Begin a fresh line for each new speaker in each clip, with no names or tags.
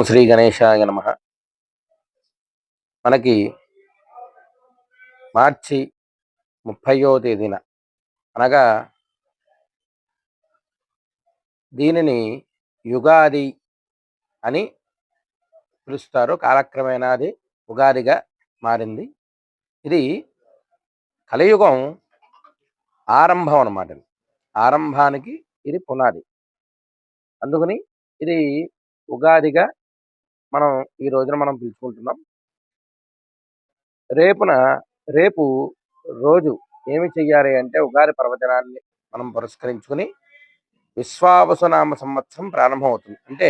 శ్రీ గణేశాయ నమః. మనకి మార్చి 30వ తేదీన అనగా దీనిని యుగాది అని పిలుస్తారు. కాలక్రమేణా అది ఉగాదిగా మారింది. ఇది కలియుగం ఆరంభం అన్నమాట. ఆరంభానికి ఇది పునాది. అందుకని ఇది ఉగాదిగా మనం ఈ రోజున మనం పిలుచుకుంటున్నాం. రేపు రోజు ఏమి చెయ్యాలి అంటే ఉగాది పర్వదినాన్ని మనం పురస్కరించుకుని విశ్వావసునామ సంవత్సరం ప్రారంభమవుతుంది. అంటే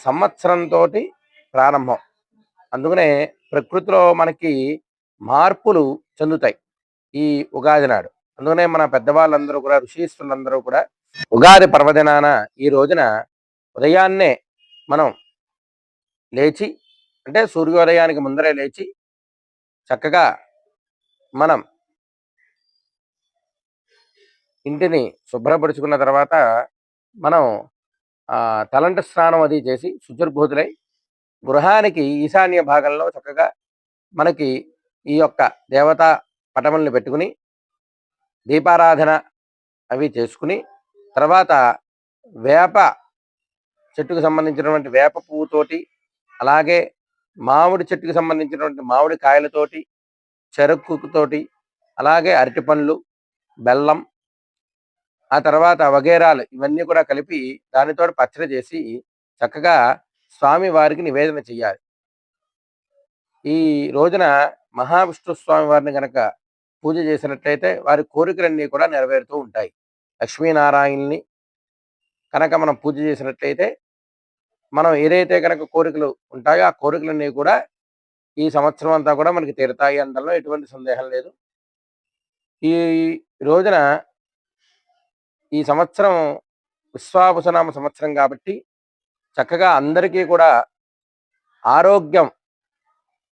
సంవత్సరంతో ప్రారంభం. అందుకనే ప్రకృతిలో మనకి మార్పులు చెందుతాయి ఈ ఉగాది నాడు. అందుకనే మన పెద్దవాళ్ళందరూ కూడా ఋషీశ్వరులందరూ కూడా ఉగాది పర్వదినాన ఈ రోజున ఉదయాన్నే మనం లేచి అంటే సూర్యోదయానికి ముందరే లేచి చక్కగా మనం ఇంటిని శుభ్రపరుచుకున్న తర్వాత మనం తలంటు స్నానం అది చేసి శుచిర్భూతులై గృహానికి ఈశాన్య భాగంలో చక్కగా మనకి ఈ యొక్క దేవతా పటముల్ని పెట్టుకుని దీపారాధన అవి చేసుకుని తర్వాత వేప చెట్టుకు సంబంధించినటువంటి వేప పువ్వుతోటి అలాగే మామిడి చెట్టుకు సంబంధించినటువంటి మామిడి కాయలతోటి చెరుకుతోటి అలాగే అరటి పండ్లు బెల్లం ఆ తర్వాత వగేరాలు ఇవన్నీ కూడా కలిపి దానితో పచ్చడి చేసి చక్కగా స్వామి వారికి నివేదన చెయ్యాలి. ఈ రోజున మహావిష్ణు స్వామి వారిని గనక పూజ చేసినట్లయితే వారి కోరికలన్నీ కూడా నెరవేరుతూ ఉంటాయి. లక్ష్మీనారాయణని కనుక మనం పూజ చేసినట్లయితే మనం ఏదైతే కనుక కోరికలు ఉంటాయో ఆ కోరికలన్నీ కూడా ఈ సంవత్సరం అంతా కూడా మనకి తీరుతాయి అనడంలో ఎటువంటి సందేహం లేదు. ఈ రోజున ఈ సంవత్సరం విశ్వావసునామ సంవత్సరం కాబట్టి చక్కగా అందరికీ కూడా ఆరోగ్యం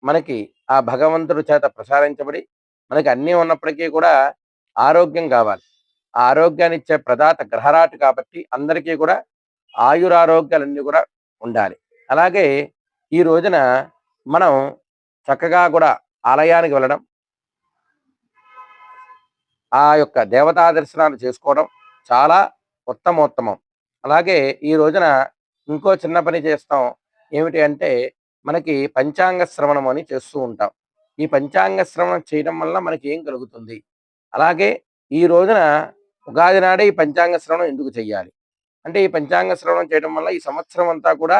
మనకి ఆ భగవంతుడి చేత ప్రసాదించబడి మనకి అన్నీ ఉన్నప్పటికీ కూడా ఆరోగ్యం కావాలి. ఆ ఆరోగ్యాన్ని ఇచ్చే ప్రదాత గ్రహరాటు కాబట్టి అందరికీ కూడా ఆయురారోగ్యాలన్నీ కూడా ఉండాలి. అలాగే ఈ రోజున మనం చక్కగా కూడా ఆలయానికి వెళ్ళడం ఆ యొక్క దేవతా దర్శనాలు చేసుకోవడం చాలా ఉత్తమోత్తమం. అలాగే ఈ రోజున ఇంకో చిన్న పని చేస్తాం. ఏమిటి అంటే మనకి పంచాంగ శ్రవణం అని చేస్తూ ఉంటాం. ఈ పంచాంగ శ్రవణం చేయడం వల్ల మనకి ఏం కలుగుతుంది, అలాగే ఈ రోజున ఉగాది నాడే ఈ పంచాంగ శ్రవణం ఎందుకు చెయ్యాలి అంటే ఈ పంచాంగ శ్రవణం చేయడం వల్ల ఈ సంవత్సరం అంతా కూడా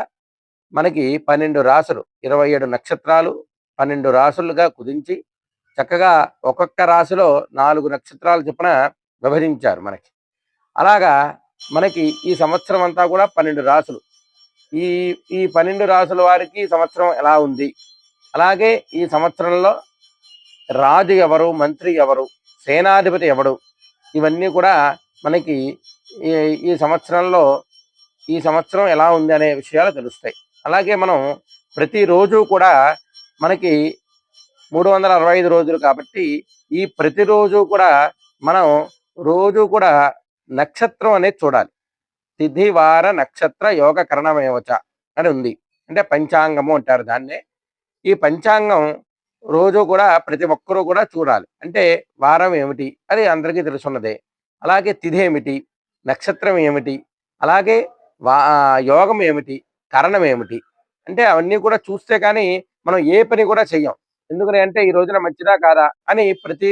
మనకి 12 రాసులు 27 నక్షత్రాలు 12 రాసులుగా కుదించి చక్కగా ఒక్కొక్క రాశిలో 4 నక్షత్రాలు చొప్పున విభజించారు మనకి. అలాగా మనకి ఈ సంవత్సరం అంతా కూడా 12 రాసులు. ఈ ఈ 12 రాసుల వారికి సంవత్సరం ఎలా ఉంది, అలాగే ఈ సంవత్సరంలో రాజు ఎవరు, మంత్రి ఎవరు, సేనాధిపతి ఎవడు, ఇవన్నీ కూడా మనకి ఈ ఈ సంవత్సరంలో ఈ సంవత్సరం ఎలా ఉంది అనే విషయాలు తెలుస్తాయి. అలాగే మనం ప్రతిరోజు కూడా మనకి 365 రోజులు కాబట్టి ఈ ప్రతిరోజు కూడా మనం రోజు కూడా నక్షత్రం అనేది చూడాలి. తిథి వార నక్షత్ర యోగ కరణమేవచ అని ఉంది. అంటే పంచాంగము అంటారు దాన్నే. ఈ పంచాంగం రోజు కూడా ప్రతి ఒక్కరూ కూడా చూడాలి. అంటే వారం ఏమిటి అది అందరికీ తెలుసున్నదే. అలాగే తిథి ఏమిటి, నక్షత్రం ఏమిటి, అలాగే యోగం ఏమిటి, కరణం ఏమిటి, అంటే అవన్నీ కూడా చూస్తే కానీ మనం ఏ పని కూడా చెయ్యం. ఎందుకని అంటే ఈ రోజున మంచిదా కాదా అని ప్రతి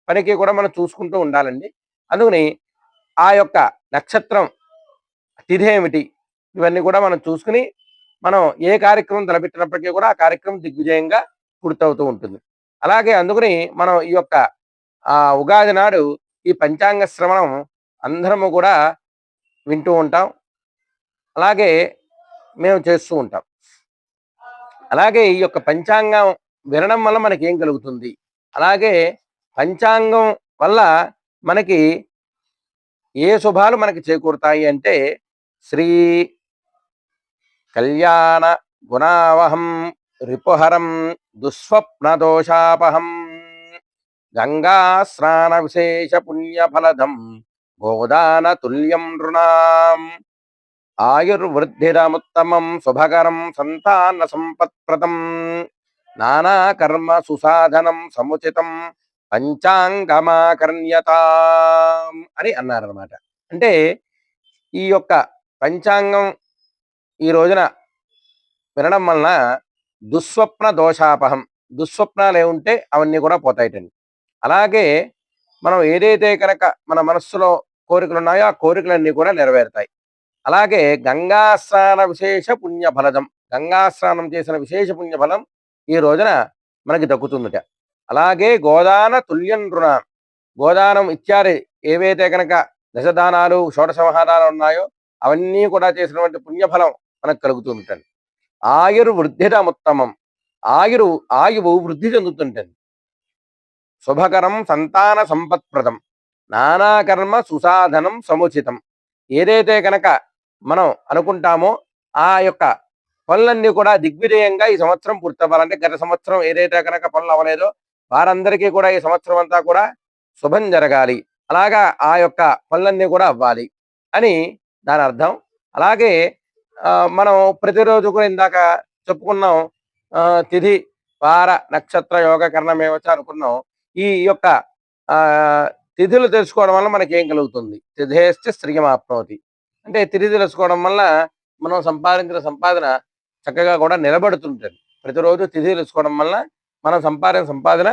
పనికి కూడా మనం చూసుకుంటూ ఉండాలండి. అందుకని ఆ యొక్క నక్షత్రం తిథి ఏమిటి ఇవన్నీ కూడా మనం చూసుకుని మనం ఏ కార్యక్రమం తలపెట్టినప్పటికీ కూడా ఆ కార్యక్రమం దిగ్విజయంగా పూర్తవుతూ ఉంటుంది. అలాగే అందుకని మనం ఈ యొక్క ఉగాది నాడు ఈ పంచాంగ శ్రవణం అందరము కూడా వింటూ ఉంటాం. అలాగే మేము చేస్తూ ఉంటాం. అలాగే ఈ యొక్క పంచాంగం వినడం వల్ల మనకి ఏం కలుగుతుంది, అలాగే పంచాంగం వల్ల మనకి ఏ శుభాలు మనకి చేకూరుతాయి అంటే శ్రీ కళ్యాణ గుణావహం రిపుహరం దుస్వప్నదోషాపహం గంగా స్నాన విశేష పుణ్యఫలదం గోదాన తుల్యం నృణాం ఆయుర్వృద్ధిరముత్తమం శుభకరం సంతాన సంపత్ప్రదం నానా కర్మ సుసాధనం సముచితం పంచాంగమాకర్ణ్యతాం అని అన్నారనమాట. అంటే ఈ యొక్క పంచాంగం ఈ రోజున వినడం వలన దుస్వప్న దోషాపహం, దుస్వప్నాలు ఏముంటే అవన్నీ కూడా పోతాయిటండి. అలాగే మనం ఏదైతే కనుక మన మనస్సులో కోరికలు ఉన్నాయో ఆ కోరికలన్నీ కూడా నెరవేరుతాయి. అలాగే గంగా స్నాన విశేష పుణ్యఫలదం, గంగా స్నానం చేసిన విశేష పుణ్యఫలం ఈ రోజున మనకి దక్కుతుందిట. అలాగే గోదాన తుల్యం రుణాం, గోదానం ఇత్యాది ఏవైతే కనుక దశదానాలు షోడశమహాదానాలు ఉన్నాయో అవన్నీ కూడా చేసినటువంటి పుణ్యఫలం మనకు కలుగుతుంటుంది. ఆయుర్వృద్ధిరముత్తమం, ఆయువు వృద్ధి చెందుతుంటుంది. శుభకరం సంతాన సంపత్ప్రదం నానాకర్మ సుసాధనం సముచితం, ఏదైతే కనుక మనం అనుకుంటామో ఆ యొక్క పనులన్నీ కూడా దిగ్విజయంగా ఈ సంవత్సరం పూర్తవ్వాలంటే గత సంవత్సరం ఏదైతే కనుక పనులు అవ్వలేదో వారందరికీ కూడా ఈ సంవత్సరం అంతా కూడా శుభం జరగాలి, అలాగా ఆ యొక్క పనులన్నీ కూడా అవ్వాలి అని దాని అర్థం. అలాగే మనం ప్రతిరోజు కూడా ఇందాక చెప్పుకున్నాం, తిథి వార నక్షత్ర యోగ కరణమేవచ్చ అనుకున్నాం. ఈ యొక్క ఆ తిథులు తెలుసుకోవడం వల్ల మనకి ఏం కలుగుతుంది, తిథేస్తే శ్రియమాప్నోతి అంటే తిథి తెలుసుకోవడం వల్ల మనం సంపాదించిన సంపాదన చక్కగా కూడా నిలబడుతుంటుంది. ప్రతిరోజు తిథి తెలుసుకోవడం వల్ల మనం సంపాదన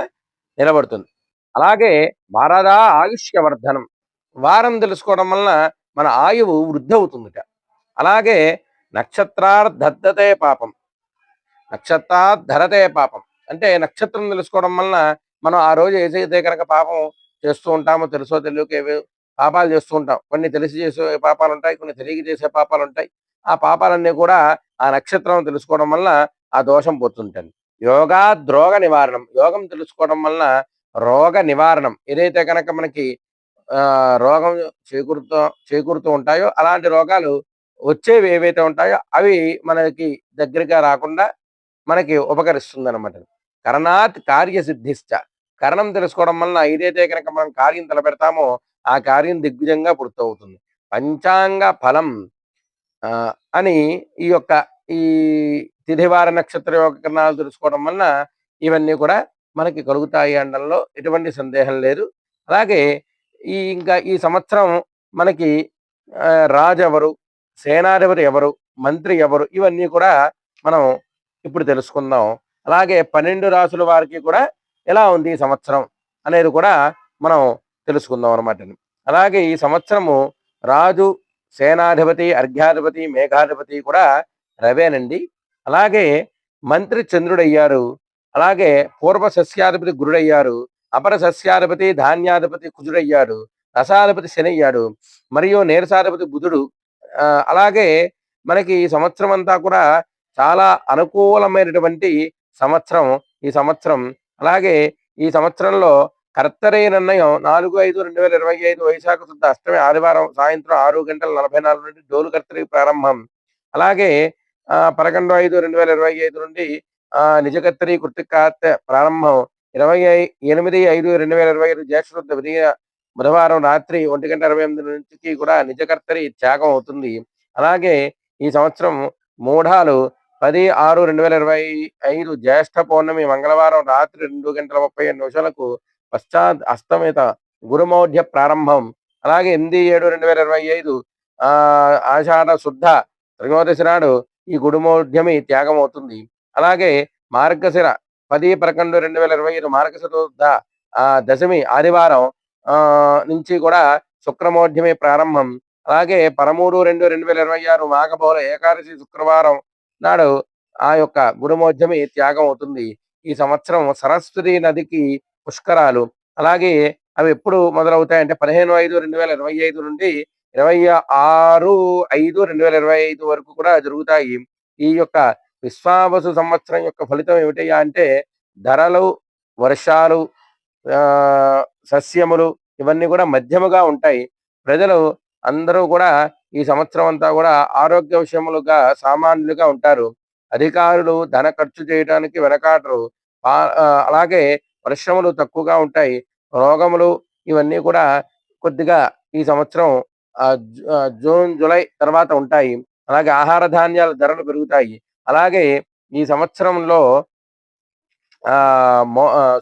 నిలబడుతుంది. అలాగే వారదా ఆయుష్యవర్ధనం, వారం తెలుసుకోవడం వలన మన ఆయువు వృద్ధి అవుతుందిట. అలాగే నక్షత్రార్ధతే పాపం, నక్షత్రాధరతే పాపం అంటే నక్షత్రం తెలుసుకోవడం వలన మనం ఆ రోజు ఏదైతే కనుక పాపం చేస్తూ ఉంటామో తెలుసో తెలియక ఏవో పాపాలు చేస్తూ ఉంటాం. కొన్ని తెలిసి చేసే పాపాలు ఉంటాయి, కొన్ని తెలియక చేసే పాపాలు ఉంటాయి. ఆ పాపాలన్నీ కూడా ఆ నక్షత్రం తెలుసుకోవడం వల్ల ఆ దోషం పోతుంటుంది. యోగా ద్రోగ నివారణం, యోగం తెలుసుకోవడం వలన రోగ నివారణం, ఏదైతే కనుక మనకి రోగం చేకూరుతూ ఉంటాయో అలాంటి రోగాలు వచ్చేవి ఏవైతే ఉంటాయో అవి మనకి దగ్గరగా రాకుండా మనకి ఉపకరిస్తుంది అనమాట. కరణాత్ కార్యసిద్ధిశ్చ, కరణం తెలుసుకోవడం వలన ఏదైతే కనుక మనం కార్యం తలపెడతామో ఆ కార్యం దిగ్విజంగా పూర్తవుతుంది. పంచాంగ ఫలం అని ఈ యొక్క ఈ తిథివార నక్షత్ర యోగ కిరణాలు తెలుసుకోవడం వలన ఇవన్నీ కూడా మనకి కలుగుతాయి అనడంలో ఎటువంటి సందేహం లేదు. అలాగే ఇంకా ఈ సంవత్సరం మనకి రాజు ఎవరు, సేనాధిపతి ఎవరు, మంత్రి ఎవరు, ఇవన్నీ కూడా మనం ఇప్పుడు తెలుసుకుందాం. అలాగే 12 రాసుల వారికి కూడా ఎలా ఉంది ఈ సంవత్సరం అనేది కూడా మనం తెలుసుకుందాం అనమాట. అలాగే ఈ సంవత్సరము రాజు, సేనాధిపతి, అర్ఘ్యాధిపతి, మేఘాధిపతి కూడా రవేనండి. అలాగే మంత్రి చంద్రుడయ్యారు. అలాగే పూర్వ సస్యాధిపతి గురుడయ్యారు. అపర సస్యాధిపతి ధాన్యాధిపతి కుజుడయ్యాడు. రసాధిపతి శని అయ్యాడు. మరియు నీరసాధిపతి బుధుడు. అలాగే మనకి ఈ సంవత్సరం అంతా కూడా చాలా అనుకూలమైనటువంటి సంవత్సరం ఈ సంవత్సరం. అలాగే ఈ సంవత్సరంలో కర్తరీ నిర్ణయం 4/5/2025 వైశాఖ శుద్ధ అష్టమి ఆదివారం సాయంత్రం 6:44 నుండి డోలు కర్తరీ ప్రారంభం. అలాగే 11/5/2025 నుండి నిజ కర్తరీ కృతిక కార్తె ప్రారంభం. 28/5/2025 జ్యేష్ఠ శుద్ధ విధియ బుధవారం రాత్రి 1:28 నుంచి కూడా నిజ కర్తరీ త్యాగం అవుతుంది. అలాగే ఈ సంవత్సరం మూఢాలు 10/6/2025 జ్యేష్ఠ పౌర్ణమి మంగళవారం రాత్రి 2:37 పశ్చాత్ అస్తమిత గురుమౌఢ్య ప్రారంభం. అలాగే 8/7/2025 ఆషాఢ శుద్ధ త్రయోదశి నాడు ఈ గురుమౌఢ్యమి త్యాగం అవుతుంది. అలాగే మార్గశిర 10/11/2025 మార్గశిర శుద్ధ దశమి ఆదివారం నుంచి కూడా శుక్రమౌఢ్యమి ప్రారంభం. అలాగే 13/2/2026 మాఘబౌల ఏకాదశి శుక్రవారం నాడు ఆ యొక్క గురుమౌఢ్యమి త్యాగం అవుతుంది. ఈ సంవత్సరం సరస్వతి నదికి పుష్కరాలు. అలాగే అవి ఎప్పుడు మొదలవుతాయంటే 15/5/2025 నుండి 26/5/2025 వరకు కూడా జరుగుతాయి. ఈ యొక్క విశ్వావసు సంవత్సరం యొక్క ఫలితం ఏమిటయ్యా అంటే ధరలు, వర్షాలు, సస్యములు ఇవన్నీ కూడా మధ్యముగా ఉంటాయి. ప్రజలు అందరూ కూడా ఈ సంవత్సరం అంతా కూడా ఆరోగ్య విషయములుగా సామాన్యులుగా ఉంటారు. అధికారులు ధన ఖర్చు చేయడానికి వెనకాడరు. అలాగే వర్షములు తక్కువగా ఉంటాయి. రోగములు ఇవన్నీ కూడా కొద్దిగా ఈ సంవత్సరం జూన్, జూలై తర్వాత ఉంటాయి. అలాగే ఆహార ధాన్యాల ధరలు పెరుగుతాయి. అలాగే ఈ సంవత్సరంలో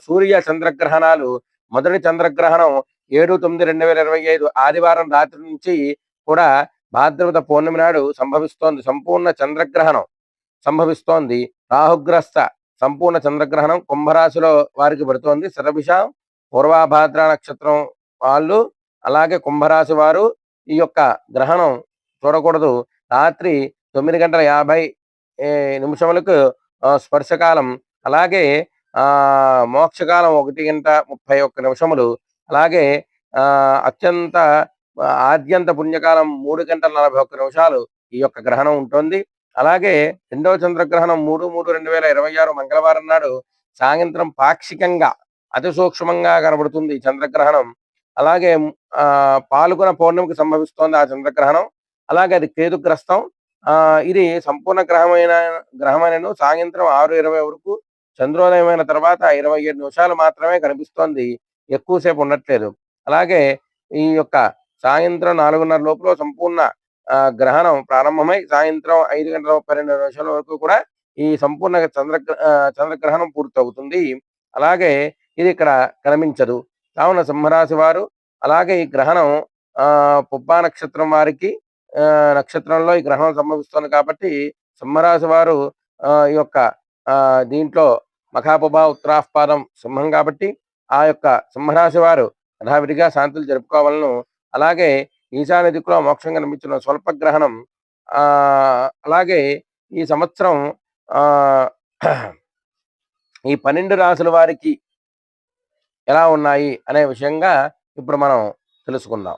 సూర్య చంద్రగ్రహణాలు మొదటి చంద్రగ్రహణం 7/9/2025 ఆదివారం రాత్రి నుంచి కూడా భాద్రపద పౌర్ణమి నాడు సంభవిస్తోంది. సంపూర్ణ చంద్రగ్రహణం సంభవిస్తోంది. రాహుగ్రస్త సంపూర్ణ చంద్రగ్రహణం కుంభరాశిలో వారికి పడుతోంది. శతభిష పూర్వాభాద్ర నక్షత్రం వాళ్ళు అలాగే కుంభరాశి వారు ఈ యొక్క గ్రహణం చూడకూడదు. రాత్రి 9:50 స్పర్శకాలం అలాగే మోక్షకాలం 1:31 అలాగే అత్యంత ఆద్యంత పుణ్యకాలం 3:41 ఈ యొక్క గ్రహణం ఉంటుంది. అలాగే రెండవ చంద్రగ్రహణం 3/3/2026 మంగళవారం నాడు సాయంత్రం పాక్షికంగా అతి సూక్ష్మంగా కనబడుతుంది ఈ చంద్రగ్రహణం. అలాగే పాల్గొన పౌర్ణమికి సంభవిస్తోంది ఆ చంద్రగ్రహణం. అలాగే అది కేతుగ్రస్తం. ఇది సంపూర్ణ గ్రహమైనను సాయంత్రం 6:20 వరకు చంద్రోదయమైన తర్వాత 27 నిమిషాలు మాత్రమే కనిపిస్తోంది. ఎక్కువసేపు ఉండట్లేదు. అలాగే ఈ యొక్క సాయంత్రం 4:30 లోపల సంపూర్ణ గ్రహణం ప్రారంభమై సాయంత్రం 5:32 వరకు కూడా ఈ సంపూర్ణ చంద్రగ్రహణం పూర్తవుతుంది. అలాగే ఇది ఇక్కడ కనిపించదు. కావున సింహరాశి వారు అలాగే ఈ గ్రహణం పుబ్బా నక్షత్రం వారికి నక్షత్రంలో ఈ గ్రహణం సంభవిస్తుంది కాబట్టి సింహరాశి వారు ఈ యొక్క దీంట్లో మఖాపుబ ఉత్తరాఫ్పాదం సింహం కాబట్టి ఆ యొక్క సింహరాశి వారు యథావిధిగా శాంతులు జరుపుకోవాలను. అలాగే ఈశాన్య దిక్కులో మోక్షం కనిపించిన స్వల్ప గ్రహణం అలాగే ఈ సంవత్సరం ఈ 12 రాశుల వారికి ఎలా ఉన్నాయి అనే విషయంగా ఇప్పుడు మనం తెలుసుకుందాం.